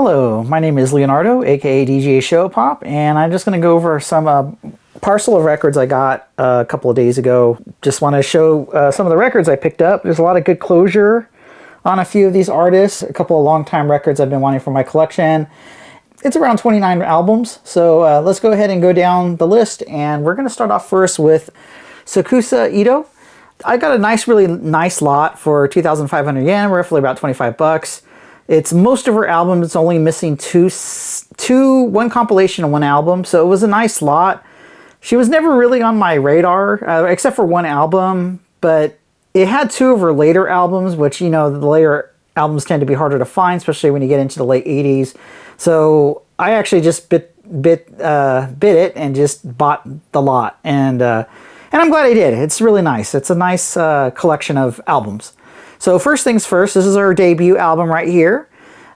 Hello, my name is Leonardo, aka DJ Show Pop, and I'm just going to go over some parcel of records I got a couple of days ago. Just want to show some of the records I picked up. There's a lot of good closure on a few of these artists, a couple of long-time records I've been wanting for my collection. It's around 29 albums, so let's go ahead and go down the list, and we're going to start off first with Tsukasa Ito. I got a really nice lot for 2,500 yen, roughly about 25 bucks. It's most of her albums. It's only missing one compilation and one album, so it was a nice lot. She was never really on my radar, except for one album, but it had two of her later albums, which, you know, the later albums tend to be harder to find, especially when you get into the late 80s. So I actually just bit it and just bought the lot, and I'm glad I did. It's really nice. It's a nice collection of albums. So first things first, this is her debut album right here.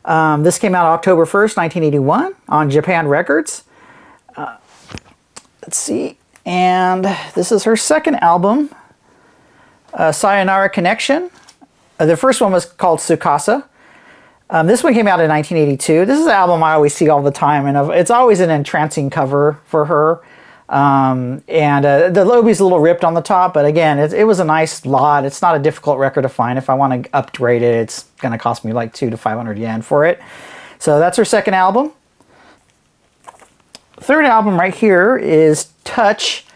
This came out October 1st, 1981 on Japan Records. Let's see. And this is her second album, Sayonara Connection. The first one was called Tsukasa. This one came out in 1982. This is an album I always see all the time, and it's always an entrancing cover for her. The logo's a little ripped on the top, but again, it was a nice lot. It's not a difficult record to find. If I want to upgrade it, it's going to cost me like 200 to 500 yen for it. So that's her second album. Third album right here is Touch.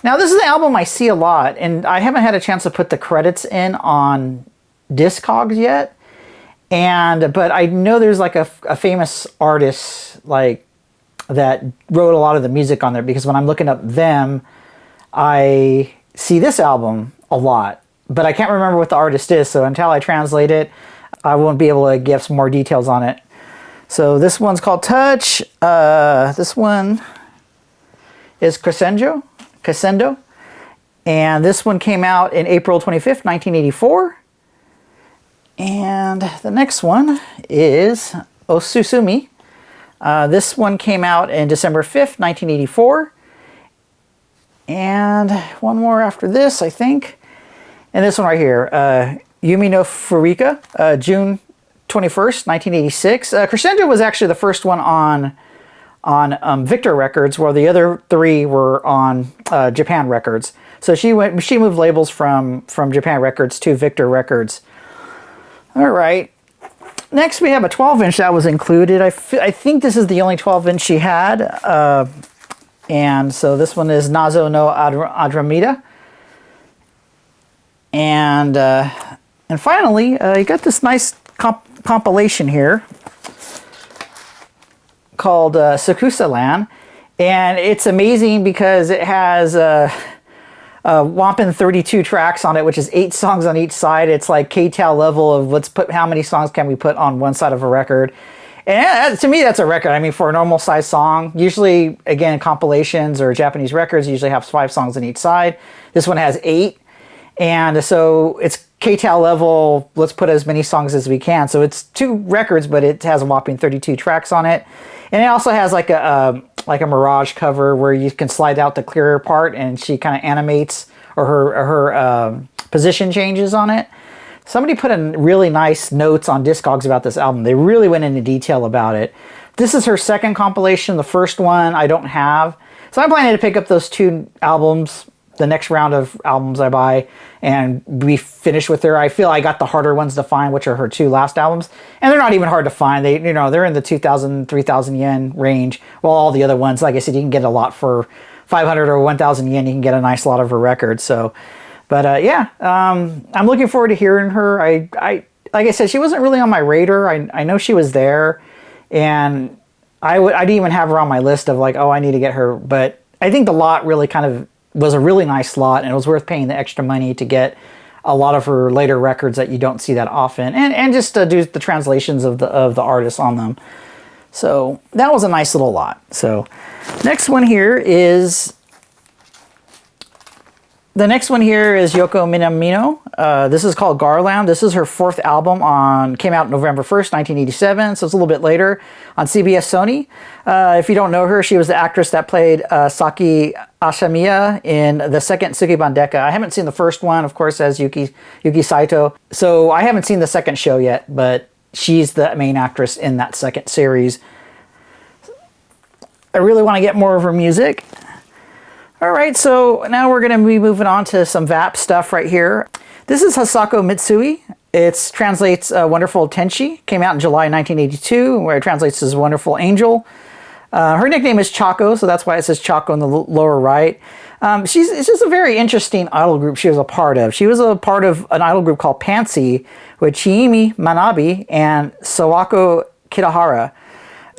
Now this is an album I see a lot, and I haven't had a chance to put the credits in on Discogs yet. But I know there's like a famous artist that wrote a lot of the music on there, because when I'm looking up them, I see this album a lot, but I can't remember what the artist is, so until I translate it, I won't be able to give some more details on it. So this one's called Touch. This one is Crescendo, and this one came out in April 25th, 1984. And the next one is Osusumi. This one came out in December 5th, 1984. And one more after this, I think. And this one right here, Yumi no Furika, June 21st, 1986. Crescendo was actually the first one on Victor Records, while the other three were on Japan Records. So she moved labels from Japan Records to Victor Records. All right. Next, we have a 12-inch that was included. I think this is the only 12-inch she had. And so this one is Nazo no Adramita. And finally, you got this nice compilation here called Tsukasa Land. And it's amazing because it has whopping 32 tracks on it, which is 8 songs on each side. It's like K-Tal level of how many songs can we put on one side of a record. And to me, that's a record. I mean, for a normal size song, usually, again, compilations or Japanese records usually have 5 songs on each side. This one has 8. And so it's K-Tal level, let's put as many songs as we can. So it's 2 records, but it has a whopping 32 tracks on it. And it also has like a Mirage cover where you can slide out the clearer part, and she kind of animates, or her position changes on it. Somebody put in really nice notes on Discogs about this album. They really went into detail about it. This is her second compilation. The first one I don't have. So I'm planning to pick up those 2 albums, the next round of albums I buy, and be finished with her. I feel I got the harder ones to find, which are her 2 last albums, and they're not even hard to find. They're in the 2,000, 3,000 yen range. While all the other ones, like I said, you can get a lot for 500 or 1,000 yen. You can get a nice lot of her records. So, but I'm looking forward to hearing her. Like I said, she wasn't really on my radar. I know she was there, and I didn't even have her on my list of like, oh, I need to get her. But I think the lot really kind of was a really nice lot, and it was worth paying the extra money to get a lot of her later records that you don't see that often, and just to do the translations of the artists on them. So that was a nice little lot. So next one here is Yoko Minamino. This is called Garland. This is her 4th album, came out November 1st, 1987, so it's a little bit later on CBS Sony. If you don't know her, she was the actress that played Saki Ashamiya in the second Sukeban Deka. I haven't seen the first one, of course, as Yuki Saito. So I haven't seen the second show yet, but she's the main actress in that second series. I really want to get more of her music. All right, so now we're going to be moving on to some VAP stuff right here. This is Hisako Mitsui. It translates Wonderful Tenchi. Came out in July 1982, where it translates as Wonderful Angel. Her nickname is Choco, so that's why it says Choco in the lower right. It's just a very interesting idol group she was a part of. She was a part of an idol group called Pansy with Chiimi Manabe and Sawako Kitahara.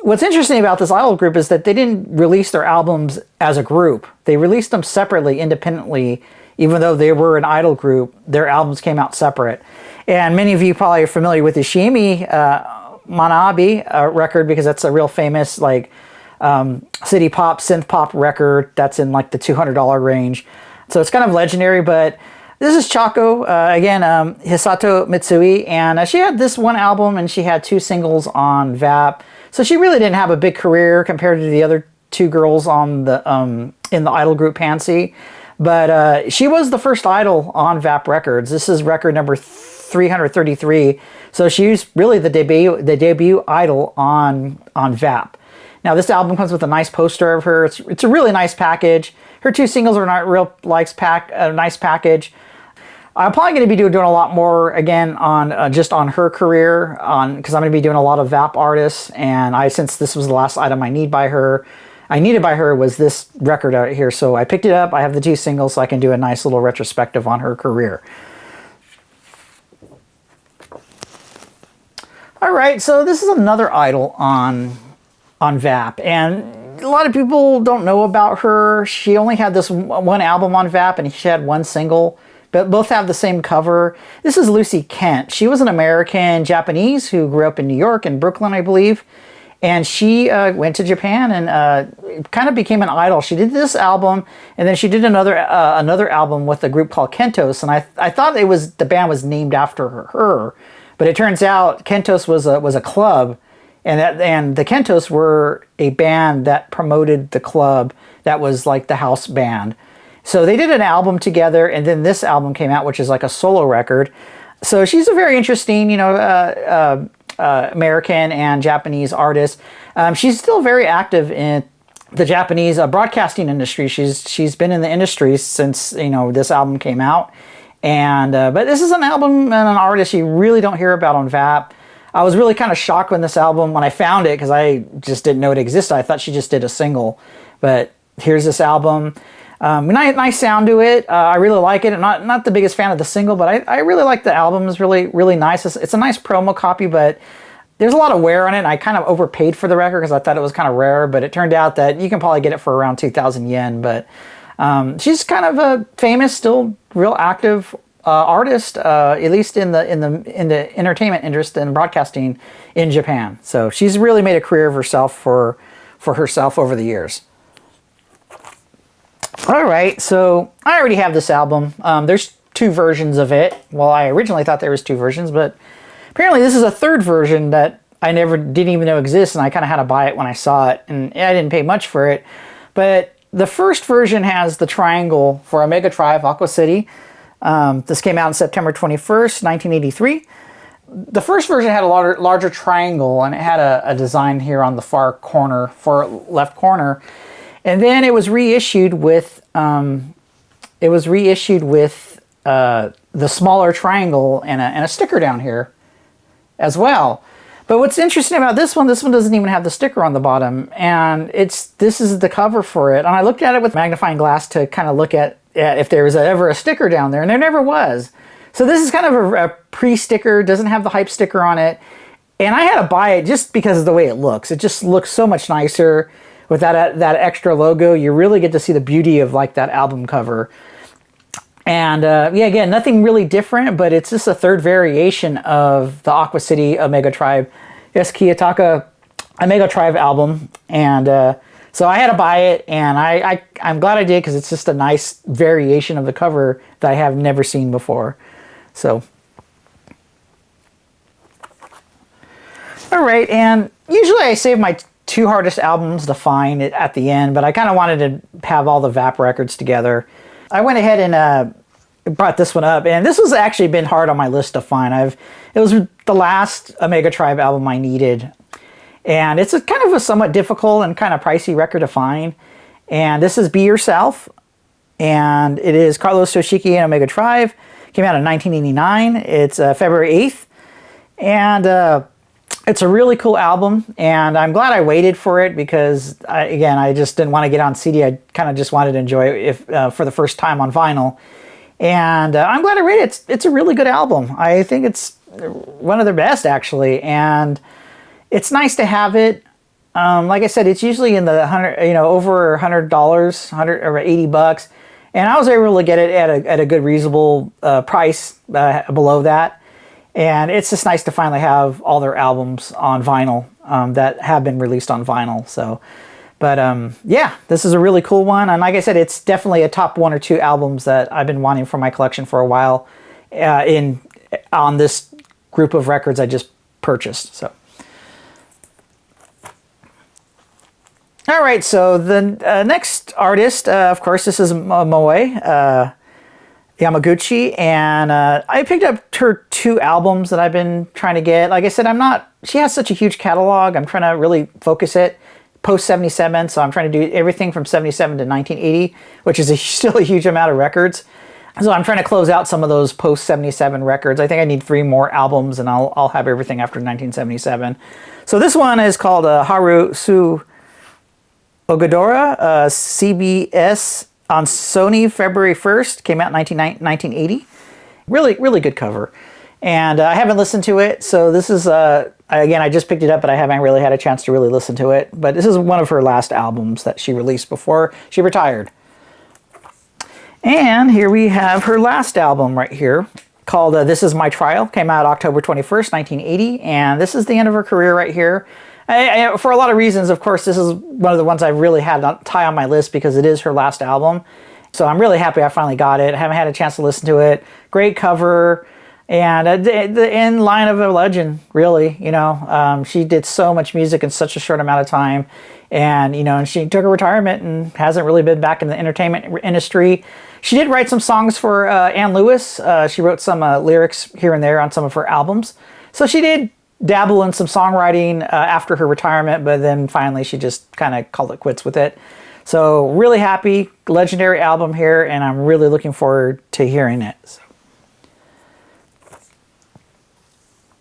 What's interesting about this idol group is that they didn't release their albums as a group. They released them separately, independently. Even though they were an idol group, their albums came out separate. And many of you probably are familiar with the Chiimi Manabe record, because that's a real famous like city pop, synth pop record that's in like the $200 range. So it's kind of legendary, but this is Choco, again, Hisato Mitsui, and she had this one album and she had 2 singles on VAP. So she really didn't have a big career compared to the other 2 girls on the in the idol group Pansy. But she was the first idol on VAP Records. This is record number 333. So she's really the debut idol on VAP. Now this album comes with a nice poster of her. It's a really nice package. Her 2 singles are not real nice package. I'm probably going to be doing a lot more again on just on her career, because I'm going to be doing a lot of VAP artists. And since this was the last item I needed by her was this record out here. So I picked it up. I have the 2 singles, so I can do a nice little retrospective on her career. All right, so this is another idol on VAP, and a lot of people don't know about her. She only had this one album on VAP, and she had 1 single, but both have the same cover. This is Lucy Kent. She was an American Japanese who grew up in New York and Brooklyn, I believe, and she went to Japan and kind of became an idol. She did this album, and then she did another album with a group called Kentos, and I thought the band was named after her, but it turns out Kentos was a club. And the Kentos were a band that promoted the club that was like the house band. So they did an album together, and then this album came out, which is like a solo record. So she's a very interesting, American and Japanese artist. She's still very active in the Japanese broadcasting industry. She's been in the industry since this album came out. And but this is an album and an artist you really don't hear about on VAP. I was really kind of shocked when I found it, because I just didn't know it existed. I thought she just did a single, but here's this album. Nice sound to it. I really like it. I'm not the biggest fan of the single, but I really like the album. It's really, really nice. It's a nice promo copy, but there's a lot of wear on it. And I kind of overpaid for the record because I thought it was kind of rare, but it turned out that you can probably get it for around 2,000 yen. But she's kind of a famous, still real active artist, at least in the entertainment interest and broadcasting in Japan. So she's really made a career of herself for herself over the years. All right, so I already have this album. There's 2 versions of it. Well, I originally thought there was 2 versions, but apparently this is a 3rd version that I didn't even know exists, and I kind of had to buy it when I saw it, and I didn't pay much for it. But the first version has the triangle for Omega Tribe, Aqua City. This came out on September 21st, 1983. The first version had a larger triangle, and it had a design here on the far left corner. And then it was reissued with the smaller triangle and a sticker down here as well. But what's interesting about this one doesn't even have the sticker on the bottom, and this is the cover for it. And I looked at it with a magnifying glass to kind of look at if there was ever a sticker down there, and there never was. So this is kind of a pre-sticker, doesn't have the hype sticker on it, and I had to buy it just because of the way it looks. It just looks so much nicer with that extra logo. You really get to see the beauty of like that album cover. And again, nothing really different, but it's just a 3rd variation of the Aqua City Omega Tribe Eskiyataka Omega Tribe album. And so I had to buy it, and I'm glad I did, because it's just a nice variation of the cover that I have never seen before. So, all right, and usually I save my 2 hardest albums to find at the end, but I kind of wanted to have all the VAP records together. I went ahead and brought this one up, and this has actually been hard on my list to find. It was the last Omega Tribe album I needed, and it's a kind of a somewhat difficult and kind of pricey record to find. And this is Be Yourself, and it is Carlos Toshiki and Omega Tribe. Came out in 1989. It's February 8th, and it's a really cool album, and I'm glad I waited for it because, I just didn't want to get on CD. I kind of just wanted to enjoy it for the first time on vinyl. And I'm glad I waited. It's a really good album. I think it's one of their best, actually, and it's nice to have it. Like I said, it's usually in the over $100, 100 or $80, and I was able to get it at a good, reasonable price below that. And it's just nice to finally have all their albums on vinyl that have been released on vinyl. So, but yeah, this is a really cool one. And like I said, it's definitely a top 1 or 2 albums that I've been wanting for my collection for a while on this group of records I just purchased. So, all right. So the next artist, of course, this is Moe Yamaguchi, and I picked up her 2 albums that I've been trying to get. Like I said, she has such a huge catalog. I'm trying to really focus it post 77, so I'm trying to do everything from 77 to 1980, which is still a huge amount of records. So I'm trying to close out some of those post 77 records. I think I need 3 more albums, and I'll have everything after 1977. So this one is called Haru Su Ogadora, CBS on Sony, February 1st, came out in 1980. Really, really good cover. And I haven't listened to it, so this is, again, I just picked it up, but I haven't really had a chance to really listen to it. But this is one of her last albums that she released before she retired. And here we have her last album right here, called This Is My Trial. Came out October 21st, 1980, and this is the end of her career right here. For a lot of reasons, of course, this is one of the ones I really had high on my list because it is her last album. So I'm really happy I finally got it. I haven't had a chance to listen to it. Great cover, and the end line of a legend, really. She did so much music in such a short amount of time, and and she took a retirement and hasn't really been back in the entertainment industry. She did write some songs for Ann Lewis. She wrote some lyrics here and there on some of her albums. So she did dabble in some songwriting after her retirement, but then finally she just kind of called it quits with it. So really happy, legendary album here, and I'm really looking forward to hearing it.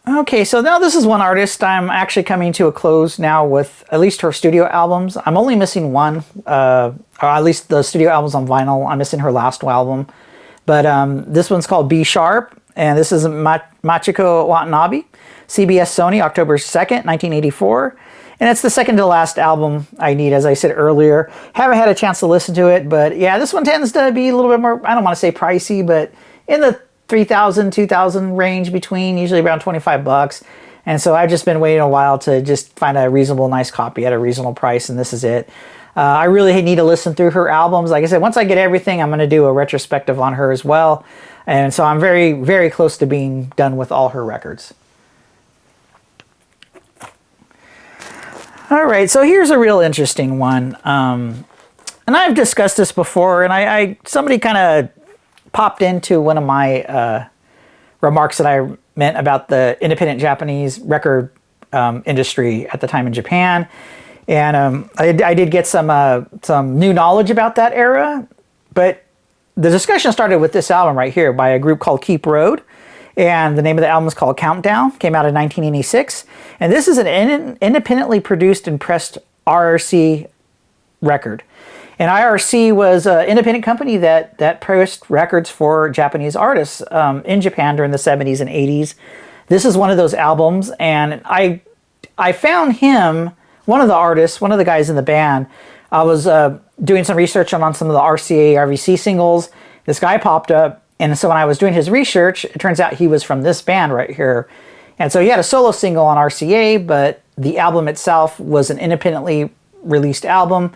Okay, so now this is one artist I'm actually coming to a close now with at least her studio albums. I'm only missing one, or at least the studio albums on vinyl. I'm missing her last album. But this one's called B Sharp, and this is Machiko Watanabe. CBS Sony, October 2nd, 1984. And it's the second to last album I need, as I said earlier. Haven't had a chance to listen to it, but yeah, this one tends to be a little bit more, I don't want to say pricey, but in the $3,000, $2,000 range between, usually around $25. And so I've just been waiting a while to just find a reasonable, nice copy at a reasonable price, and this is it. I really need to listen through her albums. Like I said, once I get everything, I'm going to do a retrospective on her as well. And so I'm very, very close to being done with all her records. All right, so here's a real interesting one. And I've discussed this before, and somebody kind of popped into one of my remarks that I meant about the independent Japanese record industry at the time in Japan. And I did get some new knowledge about that era, but the discussion started with this album right here by a group called Keep Road. And the name of the album is called Countdown. Came out in 1986. And this is an independently produced and pressed RRC record. And IRC was an independent company that pressed records for Japanese artists in Japan during the 70s and 80s. This is one of those albums. And I found him, one of the artists, one of the guys in the band. I was doing some research on some of the RCA, RVC singles. This guy popped up. And so when I was doing his research, it turns out he was from this band right here. And so he had a solo single on RCA, but the album itself was an independently released album.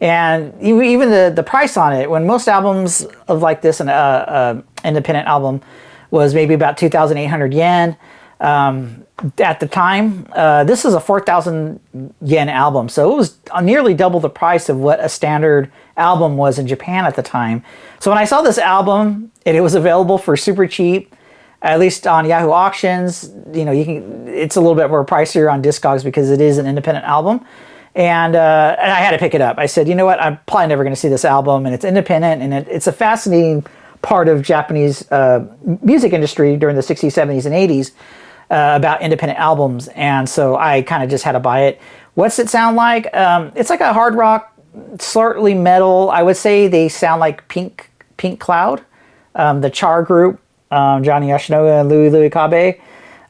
And even the price on it, when most albums of like this, an independent album, was maybe about 2,800 yen at the time. This is a 4,000 yen album. So it was nearly double the price of what a standard album was in Japan at the time. So when I saw this album and it was available for super cheap, at least on Yahoo Auctions, you know, it's a little bit more pricier on Discogs because it is an independent album. And I had to pick it up. I said, you know what, I'm probably never going to see this album, and it's independent, and it's a fascinating part of Japanese music industry during the 60s, 70s, and 80s about independent albums. And so I kind of just had to buy it. What's it sound like? It's like a hard rock, slightly metal. I would say they sound like Pink Cloud, the Char group, Johnny Yoshinoga and Louis Kabe.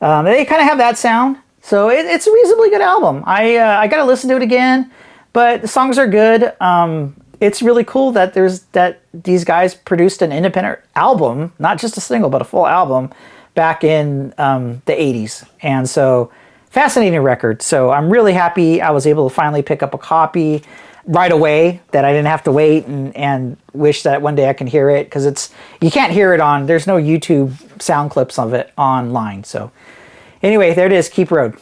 They kind of have that sound. So it's a reasonably good album. I got to listen to it again, but the songs are good. It's really cool that these guys produced an independent album, not just a single, but a full album back in the 80s. And so fascinating record. So I'm really happy I was able to finally pick up a copy right away, that I didn't have to wait and wish that one day I can hear it, because you can't hear it there's no YouTube sound clips of it online. So anyway, there it is, Keep Road.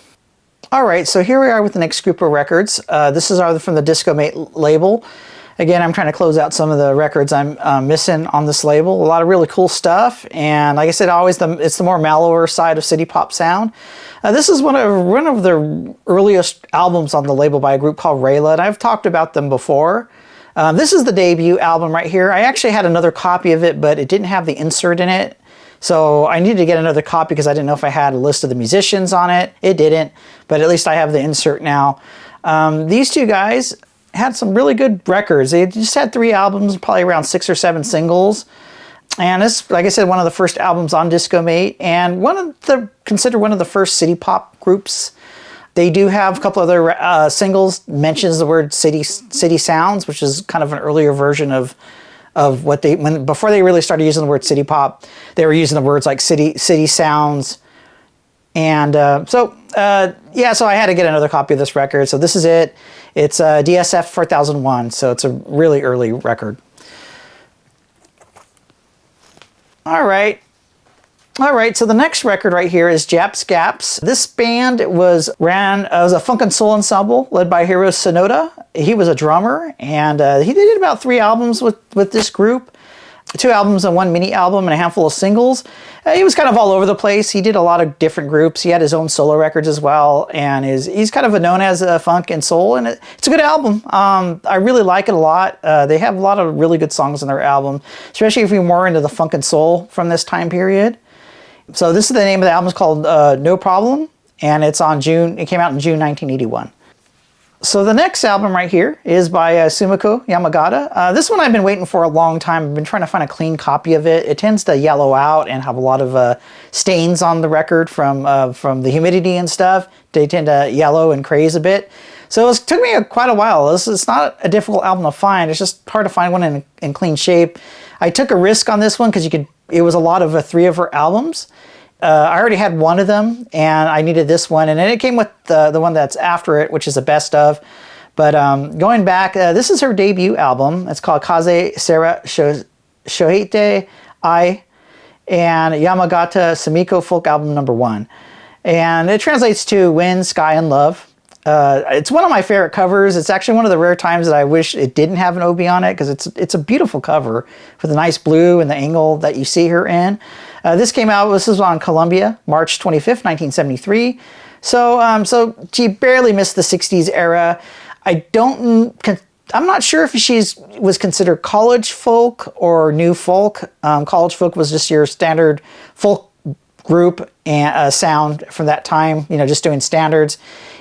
All right, so here we are with the next group of records. This is from the Discomate label. Again, I'm trying to close out some of the records I'm missing on this label. A lot of really cool stuff, and like I said, it's the more mellower side of city pop sound. This is one of the earliest albums on the label by a group called Rayla, and I've talked about them before. This is the debut album right here. I actually had another copy of it, but it didn't have the insert in it. So I needed to get another copy because I didn't know if I had a list of the musicians on it. It didn't, but at least I have the insert now. These two guys had some really good records. They just had 3 albums, probably around 6 or 7 singles. And this, like I said, one of the first albums on Discomate, and considered one of the first city pop groups. They do have a couple other singles, mentions the word city sounds, which is kind of an earlier version of what before they really started using the word city pop, they were using the words like city sounds. And so I had to get another copy of this record. So this is it. It's DSF 4001. So it's a really early record. All right. So the next record right here is Japs Gaps. This band was a funk and soul ensemble led by Hiro Sonoda. He was a drummer, and he did about 3 albums with this group. 2 albums and 1 mini album and a handful of singles. He was kind of all over the place. He did a lot of different groups. He had his own solo records as well, and he's kind of known as funk and soul, and it's a good album. I really like it a lot. They have a lot of really good songs on their album, especially if you're more into the funk and soul from this time period. So this is the name of the album. It's called No Problem, and it came out in June 1981. So the next album right here is by Sumiko Yamagata. This one I've been waiting for a long time. I've been trying to find a clean copy of it. It tends to yellow out and have a lot of stains on the record from the humidity and stuff. They tend to yellow and craze a bit. So it took me quite a while. It's not a difficult album to find. It's just hard to find one in clean shape. I took a risk on this one because it was a lot of 3 of her albums. I already had one of them, and I needed this one, and then it came with the one that's after it, which is a best of. But going back, this is her debut album. It's called Kaze Sera Shohite Ai, and Yamagata Sumiko Folk Album No. 1. And it translates to Wind, Sky, and Love. It's one of my favorite covers. It's actually one of the rare times that I wish it didn't have an Obi on it, because it's a beautiful cover with the nice blue and the angle that you see her in. This was on Columbia, March 25th, 1973. So she barely missed the 60s era. I'm not sure if she was considered college folk or new folk. College folk was just your standard folk group and sound from that time, just doing standards.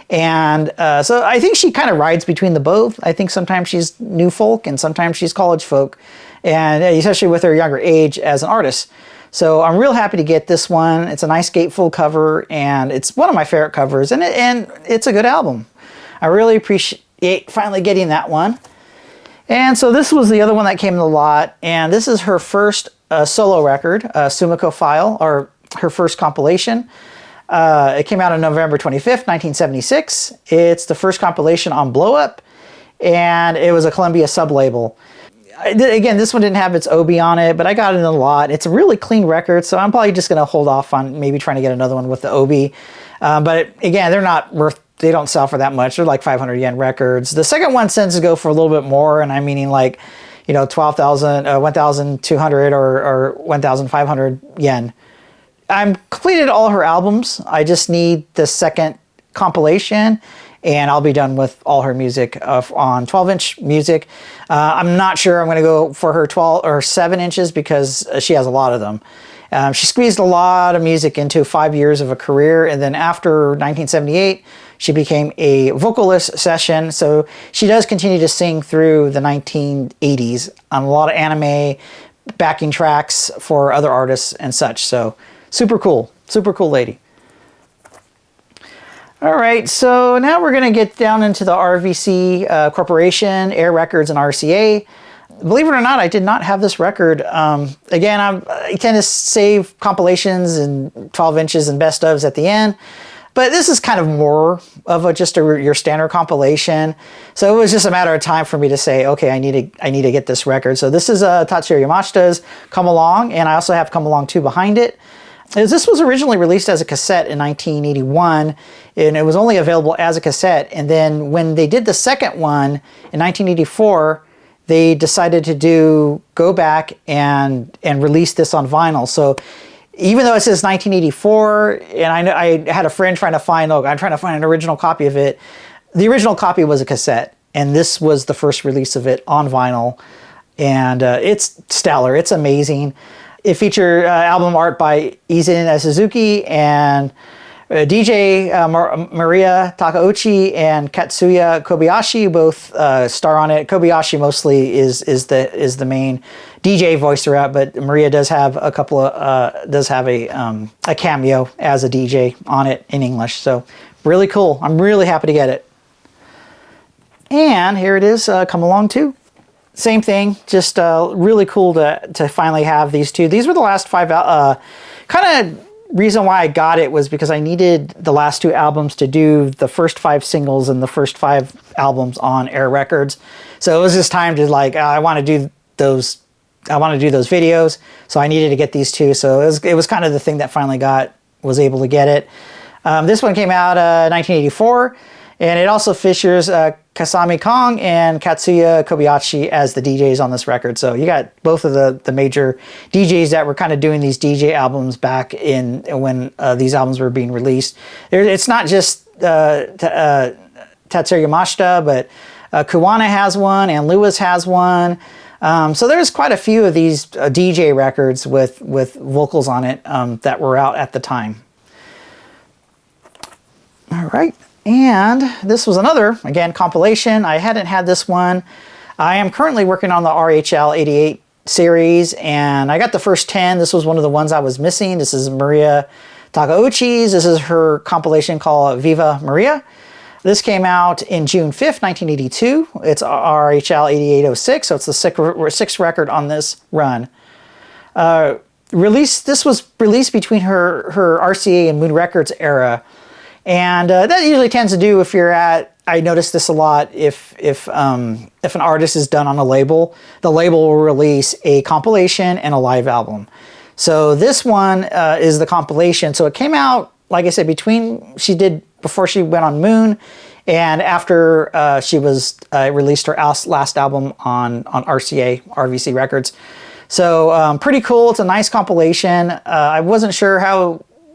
And so I think she kind of rides between the both. I think sometimes she's new folk and sometimes she's college folk, and especially with her younger age as an artist. So I'm real happy to get this one. It's a nice gatefold cover, and it's one of my favorite covers, and it's a good album. I really appreciate finally getting that one. And so this was the other one that came in the lot, and this is her first solo record, Sumiko File, or her first compilation. It came out on November 25th, 1976. It's the first compilation on Blow Up, and it was a Columbia sub-label. Again, this one didn't have its Obi on it, but I got it in a lot. It's a really clean record, so I'm probably just going to hold off on maybe trying to get another one with the Obi. But again, they're not worth they don't sell for that much. They're like 500 yen records. The second one tends to go for a little bit more, and I'm meaning like, you know, 1,200 or 1,500 yen. I'm completed all her albums. I just need the second compilation, and I'll be done with all her music on 12-inch music. I'm not sure I'm going to go for her 12 or 7 inches because she has a lot of them. She squeezed a lot of music into 5 years of a career, and then after 1978, she became a vocalist session. So she does continue to sing through the 1980s on a lot of anime, backing tracks for other artists and such. So super cool lady. All right, so now we're going to get down into the RVC Corporation, Air Records, and RCA. Believe it or not, I did not have this record. Again, I tend to save compilations and 12 inches and best ofs at the end, but this is kind of more of your standard compilation. So it was just a matter of time for me to say, okay, I need to get this record. So this is Tatsuro Yamashita's Come Along, and I also have Come Along 2 behind it. This was originally released as a cassette in 1981, and it was only available as a cassette. And then when they did the second one in 1984, they decided to go back and release this on vinyl. So even though it says 1984, and I had a friend trying to find an original copy of it. The original copy was a cassette, and this was the first release of it on vinyl. And it's stellar. It's amazing. It featured album art by Izin Suzuki and DJ Maria Takeuchi and Katsuya Kobayashi both star on it. Kobayashi mostly is the main DJ voice throughout, but Maria does have a couple of a cameo as a DJ on it in English. So really cool. I'm really happy to get it. And here it is, Come Along 2. Same thing, just really cool to finally have these two. These were the last 5, kind of reason why I got it was because I needed the last 2 albums to do the first 5 singles and the first 5 albums on Air Records. So it was just time to like, I want to do those videos. So I needed to get these 2. So it was kind of the thing that finally was able to get it. This one came out 1984. And it also features Kasami Kong and Katsuya Kobayashi as the DJs on this record. So you got both of the major DJs that were kind of doing these DJ albums back in when these albums were being released. It's not just Tatsuro Yamashita, but Kuwana has one and Lewis has one. So there's quite a few of these DJ records with vocals on it that were out at the time. All right. And this was another, again, compilation. I hadn't had this one. I am currently working on the RHL 88 series, and I got the first 10. This was one of the ones I was missing. This is Maria Takeuchi's. This is her compilation called Viva Maria. This came out in June 5th, 1982. It's RHL 8806, so it's the sixth record on this run. This was released between her RCA and Moon Records era. And that usually tends to do if you're I notice this a lot, if an artist is done on a label, the label will release a compilation and a live album. So this one is the compilation. So it came out, like I said, before she went on Moon and after she released her last album on RVC Records. So pretty cool. It's a nice compilation. I wasn't sure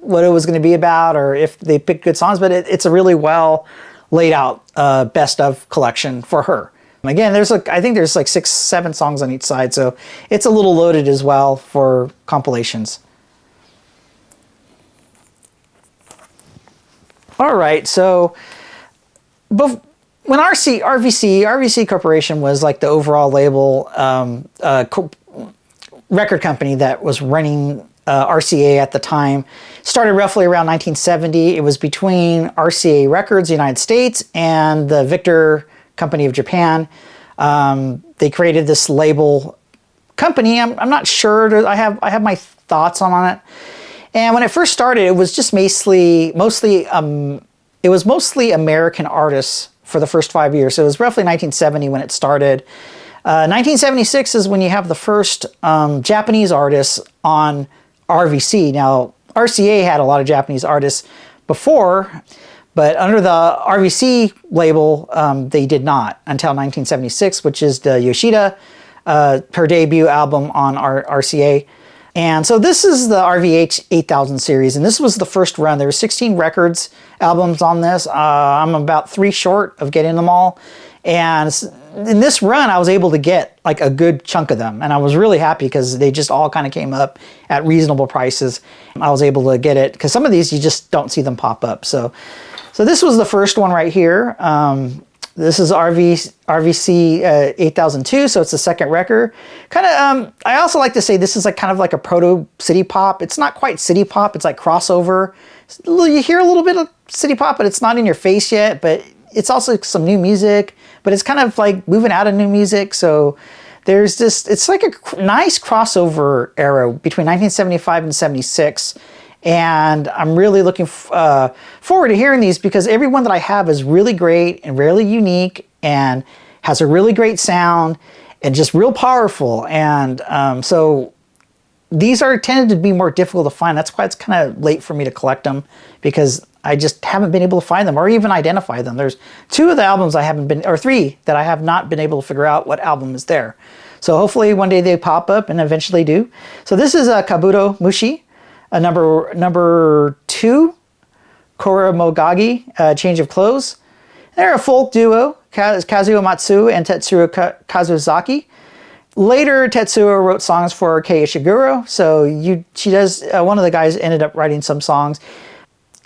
what it was going to be about or if they picked good songs, but it's a really well laid out best of collection for her. Again, I think there's like 6-7 songs on each side, so it's a little loaded as well for compilations. All right, so when RVC Corporation was like the overall label record company that was running RCA at the time. Started roughly around 1970. It was between RCA Records, United States, and the Victor Company of Japan. They created this label company. I'm not sure. I have my thoughts on it. And when it first started, it was just mostly American artists for the first 5 years. So it was roughly 1970 when it started. 1976 is when you have the first Japanese artists on RVC. Now, RCA had a lot of Japanese artists before, But under the RVC label, they did not until 1976, which is the Yoshida, her debut album on RCA. And so this is the RVH-8000 series, and this was the first run. There were 16 records, albums on this. I'm about 3 short of getting them all. And in this run, I was able to get like a good chunk of them. And I was really happy because they just all kind of came up at reasonable prices. I was able to get it, because some of these you just don't see them pop up. So this was the first one right here. This is RVC 8002, so it's the second record. Kind of, I also like to say this is like kind of like a proto city pop. It's not quite city pop, it's like crossover. You hear a little bit of city pop, but it's not in your face yet, but it's also some new music, but it's kind of like moving out of new music. So there's this, it's like a nice crossover era between 1975 and 76. And I'm really looking forward to hearing these, because every one that I have is really great and really unique and has a really great sound and just real powerful. And so these are tended to be more difficult to find. That's why it's kind of late for me to collect them, because I just haven't been able to find them or even identify them. There's 2 of the albums I haven't been, or 3 that I have not been able to figure out what album is there. So hopefully one day they pop up, and eventually do. So this is Kabuto Mushi. Number 2, Koromogagi, Change of Clothes. They're a folk duo, Kazuo Matsu and Tatsuro Kazuzaki. Later, Tatsuro wrote songs for Kei Ishiguro, so she does, one of the guys ended up writing some songs.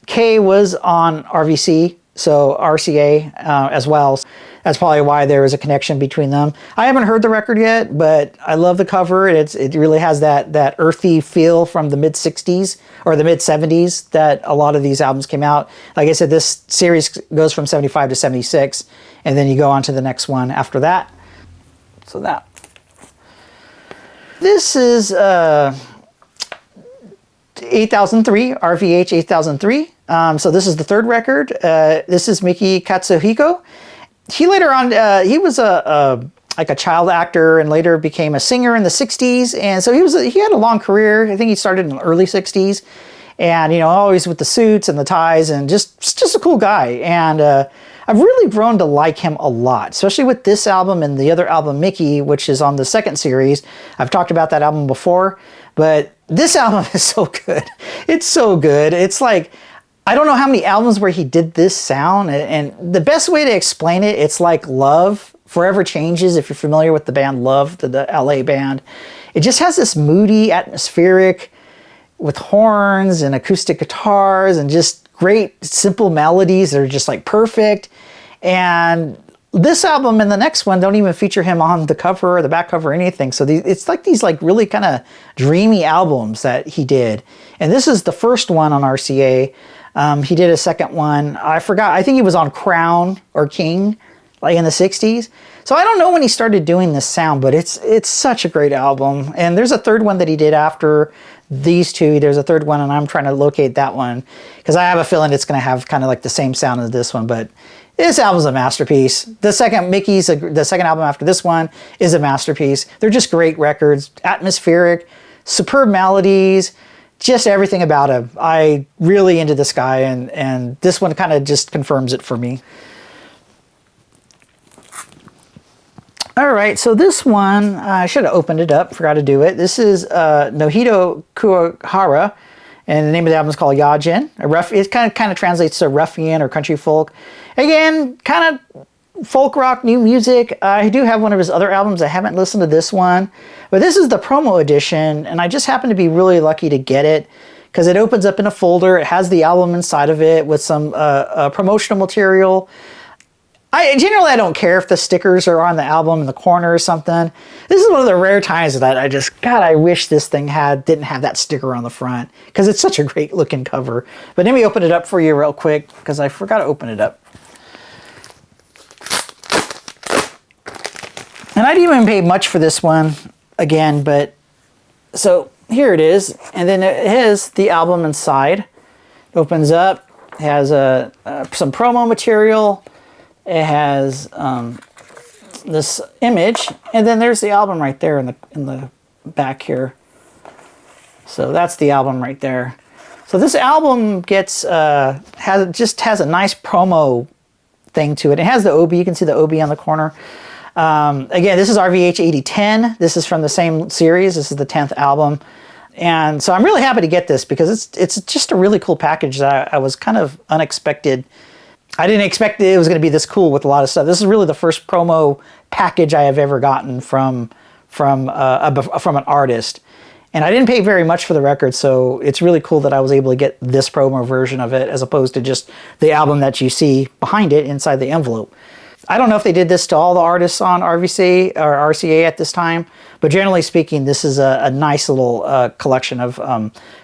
Kei was on RVC, so RCA as well. That's probably why there is a connection between them. I haven't heard the record yet, but I love the cover. It really has that earthy feel from the mid-60s or the mid-70s that a lot of these albums came out. Like I said, this series goes from 75 to 76, and then you go on to the next one after that. So that. This is 8003, RVH 8003. So this is the third record. This is Miki Katsuhiko. He later on, he was like a child actor and later became a singer in the 60s. And so he had a long career. I think he started in the early 60s, and, you know, always with the suits and the ties, and just a cool guy. And I've really grown to like him a lot, especially with this album and the other album, Miki, which is on the second series. I've talked about that album before, but this album is so good. It's so good. It's like, I don't know how many albums where he did this sound, and the best way to explain it, it's like Love, Forever Changes, if you're familiar with the band Love, the LA band. It just has this moody, atmospheric, with horns and acoustic guitars and just great simple melodies that are just like perfect. And this album and the next one don't even feature him on the cover or the back cover or anything. So it's like these like really kind of dreamy albums that he did. And this is the first one on RCA. He did a second one. I forgot. I think he was on Crown or King, like in the 60s. So I don't know when he started doing this sound, but it's such a great album. And there's a third one that he did after these 2. There's a third one, and I'm trying to locate that one because I have a feeling it's going to have kind of like the same sound as this one. But this album's a masterpiece. The second album after this one is a masterpiece. They're just great records, atmospheric, superb melodies. Just everything about him. I really into this guy, and this one kind of just confirms it for me. All right, so this one, I should have opened it up, forgot to do it. This is Nohito Kuwahara, and the name of the album is called Yajin. It kind of translates to ruffian or country folk. Again, kind of folk rock, new music. I do have one of his other albums. I haven't listened to this one, but this is the promo edition, and I just happen to be really lucky to get it because it opens up in a folder. It has the album inside of it with some promotional material. Generally, I don't care if the stickers are on the album in the corner or something. This is one of the rare times that I wish this thing didn't have that sticker on the front because it's such a great looking cover. But let me open it up for you real quick because I forgot to open it up. And I didn't even pay much for this one again, but so here it is. And then it has the album inside. It opens up, it has some promo material. It has this image, and then there's the album right there in the back here. So that's the album right there. So this album gets has a nice promo thing to it. It has the OB. You can see the OB on the corner. Again, this is RVH8010. This is from the same series. This is the 10th album. And so I'm really happy to get this because it's just a really cool package that I was kind of unexpected. I didn't expect it was going to be this cool with a lot of stuff. This is really the first promo package I have ever gotten from an artist. And I didn't pay very much for the record, so it's really cool that I was able to get this promo version of it as opposed to just the album that you see behind it inside the envelope. I don't know if they did this to all the artists on RVC or RCA at this time, but generally speaking, this is a nice little collection of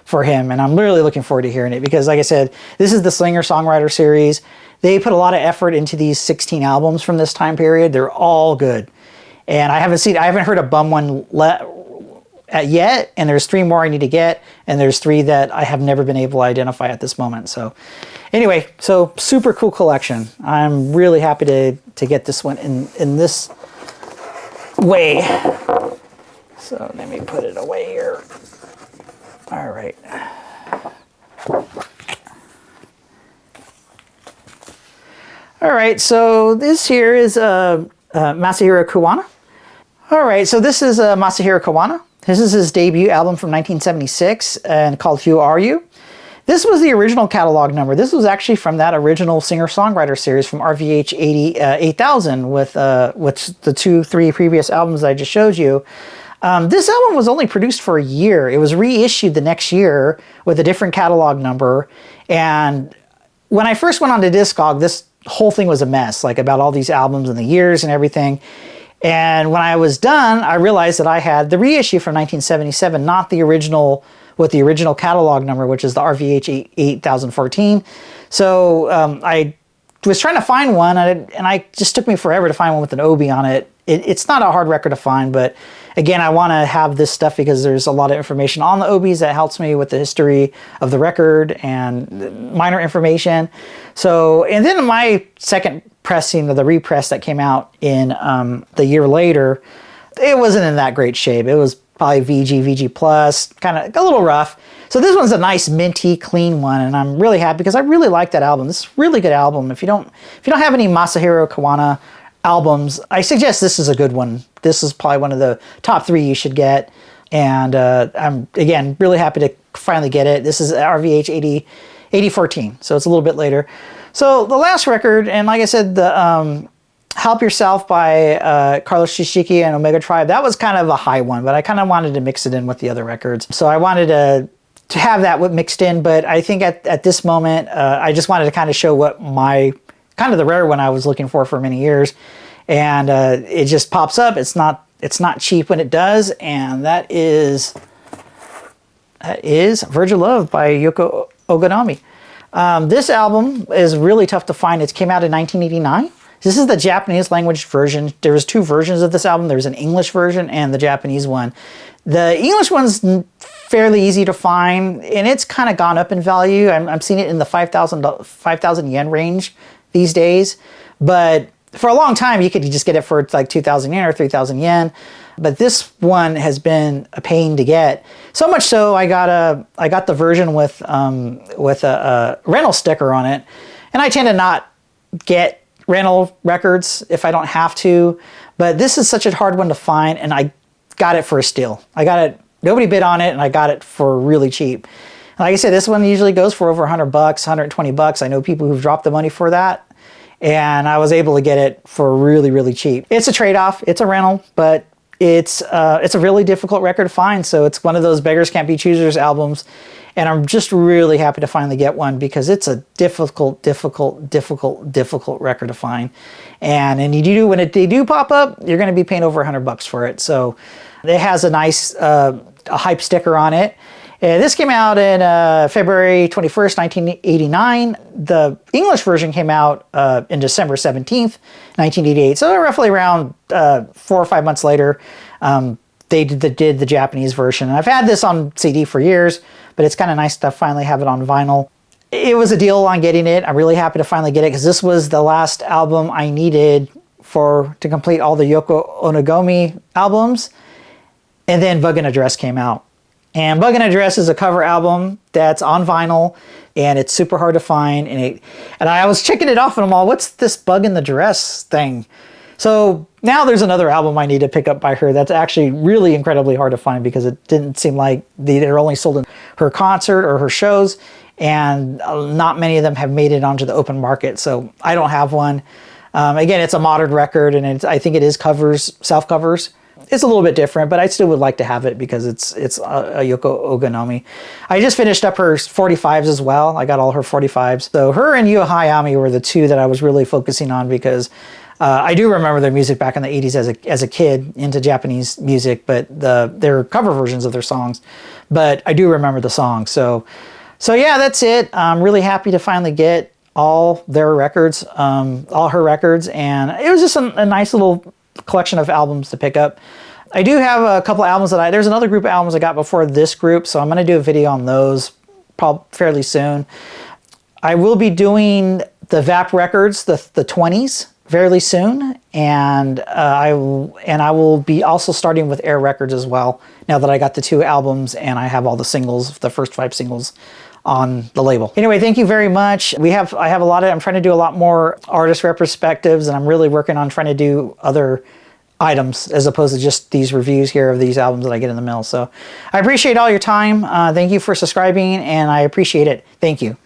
for him, and I'm really looking forward to hearing it because, like I said, this is the Singer-Songwriter series. They put a lot of effort into these 16 albums from this time period. They're all good, and I haven't heard a bum one yet, and there's 3 more I need to get, and there's 3 that I have never been able to identify at this moment. So anyway, so super cool collection. I'm really happy to get this one in this way. So let me put it away here. All right. All right, so this here is Masahiro Kawana. All right, so this is Masahiro Kawana. This is his debut album from 1976 and called Who Are You? This was the original catalog number. This was actually from that original singer-songwriter series from RVH 8000 with the 3 previous albums I just showed you. This album was only produced for a year. It was reissued the next year with a different catalog number. And when I first went on to Discog, this whole thing was a mess, like about all these albums and the years and everything. And when I was done, I realized that I had the reissue from 1977, not the original with the original catalog number, which is the RVH 8014. So I was trying to find one, and I just took me forever to find one with an OB on it. It's not a hard record to find, but again, I want to have this stuff because there's a lot of information on the OBs that helps me with the history of the record and minor information. So, and then my second pressing of the repress that came out in the year later, it wasn't in that great shape. It was probably VG plus, kind of a little rough. So this one's a nice minty, clean one, and I'm really happy because I really like that album. This is a really good album. If you don't have any Masahiro Kawana albums, I suggest this is a good one. This is probably one of the top 3 you should get, and I'm again really happy to finally get it. This is RVH 8014, so it's a little bit later. So the last record, and like I said, the Help Yourself by Carlos Shishiki and Omega Tribe, that was kind of a high one, but I kind of wanted to mix it in with the other records. So I wanted to have that mixed in, but I think at this moment, I just wanted to kind of show what my, kind of the rare one I was looking for many years. And it just pops up. It's not cheap when it does, and that is Virgin Love by Yoko Oginome. This album is really tough to find. It came out in 1989. This is the Japanese language version. There was 2 versions of this album. There's an English version and the Japanese one. The English one's fairly easy to find, and it's kind of gone up in value. I'm seeing it in the 5,000 yen range these days. But for a long time, you could just get it for like 2,000 yen or 3,000 yen. But this one has been a pain to get. So much so, I got the version with a rental sticker on it, and I tend to not get rental records if I don't have to. But this is such a hard one to find, and I got it for a steal. I got it. Nobody bid on it, and I got it for really cheap. And like I said, this one usually goes for over $100, $120. I know people who've dropped the money for that, and I was able to get it for really, really cheap. It's a trade-off. It's a rental, but it's a really difficult record to find. So it's one of those beggars can't be choosers albums, and I'm just really happy to finally get one because it's a difficult record to find. And when they do pop up, you're going to be paying over $100 for it. So it has a nice a hype sticker on it. This came out in February 21st, 1989. The English version came out in December 17th, 1988. So roughly around 4 or 5 months later, they did the Japanese version. And I've had this on CD for years, but it's kind of nice to finally have it on vinyl. It was a deal on getting it. I'm really happy to finally get it because this was the last album I needed to complete all the Yoko Onigami albums. And then Bug in a Dress came out. And Bug in a Dress is a cover album that's on vinyl, and it's super hard to find. And I was checking it off, and I'm all, what's this Bug in the Dress thing? So now there's another album I need to pick up by her that's actually really incredibly hard to find, because it didn't seem like they're only sold in her concert or her shows, and not many of them have made it onto the open market. So I don't have one. Again, it's a modern record, and I think it is covers, self-covers. It's a little bit different, but I still would like to have it because it's a Yoko Oginome. I just finished up her 45s as well. I got all her 45s. So her and Yu Hayami were the two that I was really focusing on, because I do remember their music back in the 80s as a kid into Japanese music, but they're cover versions of their songs. But I do remember the songs. So yeah, that's it. I'm really happy to finally get all their records, all her records, and it was just a nice little collection of albums to pick up. I do have a couple of albums there's another group of albums I got before this group, so I'm going to do a video on those probably fairly soon. I will be doing the VAP records, the 20s, fairly soon, and I will be also starting with Air Records as well, now that I got the 2 albums and I have all the singles, the first 5 singles on the label. Anyway, thank you very much. I'm trying to do a lot more artist retrospectives, and I'm really working on trying to do other items as opposed to just these reviews here of these albums that I get in the mail. So I appreciate all your time. Thank you for subscribing, and I appreciate it. Thank you.